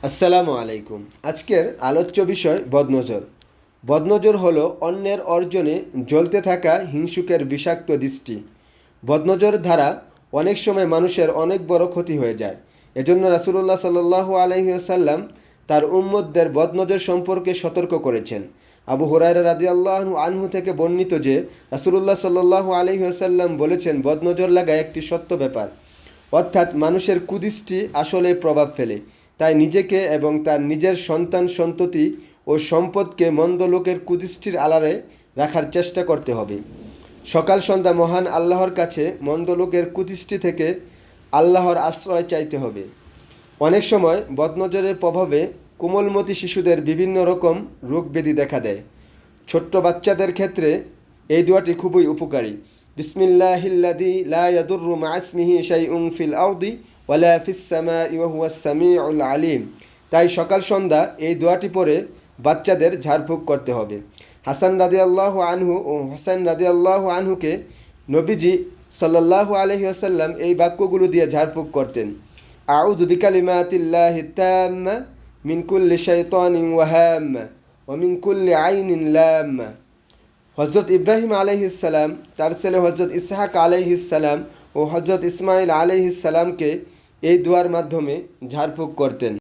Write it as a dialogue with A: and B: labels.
A: আসসালামু আলাইকুম। আজকের আলোচ্য বিষয় বদনজর। বদনজর হলো অন্যের অর্জনে জ্বলতে থাকা হিংসুকের বিষাক্ত দৃষ্টি। বদনজর দ্বারা অনেক সময় মানুষের অনেক বড় ক্ষতি হয়ে যায়। এজন্য রাসূলুল্লাহ সাল্লাল্লাহু আলাইহি ওয়াসাল্লাম তার উম্মতদের বদনজর সম্পর্কে সতর্ক করেছেন। আবু হুরায়রা রাদিয়াল্লাহু আনহু থেকে বর্ণিত যে রাসূলুল্লাহ সাল্লাল্লাহু আলাইহি ওয়াসাল্লাম বলেছেন, বদনজর লাগা একটি সত্য ব্যাপার, অর্থাৎ মানুষের কুদৃষ্টি আসলে প্রভাব ফেলে। তাই নিজেকে এবং তার নিজের সন্তান সন্ততি ও সম্পদকে মন্দ লোকের কুদৃষ্টির আড়ালে রাখার চেষ্টা করতে হবে। সকাল সন্ধ্যা মহান আল্লাহর কাছে মন্দ লোকের কুদৃষ্টি থেকে আল্লাহর আশ্রয় চাইতে হবে। অনেক সময় বদনজরের প্রভাবে কোমলমতি শিশুদের বিভিন্ন রকম রোগ ব্যাধি দেখা দেয়। ছোট্ট বাচ্চাদের ক্ষেত্রে এই দোয়াটি খুবই উপকারী। বিসমিল্লাহিল্লাযী লা ইয়াদুররু মা ইসমিহি শাইউন ফিল আরদি ওয়ালা ফিস সামাই ওয়া হুয়াস সামিউল আলিম। তাই সকাল সন্ধ্যা এই দোয়াটি পড়ে বাচ্চাদের ঝাড়ফুঁক করতে হবে। হাসান রাদিয়াল্লাহু আনহু ও হোসেন রাদিয়াল্লাহু আনহুকে নবীজি সাল্লাল্লাহু আলাইহি ওয়াসাল্লাম এই বাক্যগুলো দিয়ে ঝাড়ফুঁক করতেন। আউযু বিকালিমাতিল্লাহি তাম্মা মিন কুল্লি শাইতানিন ওয়া হাম্মা ওয়া মিন কুল্লি আইনিন লাম্মা। হজরত ইব্রাহিম আলাইহিসসালাম তার ছেলে হজরত ইসহাক আলাইহিসসালাম ও হজরত ইসমাইল আলাইহিসসালামকে এই দোয়ার মাধ্যমে ঝাড়ফুঁক করতেন।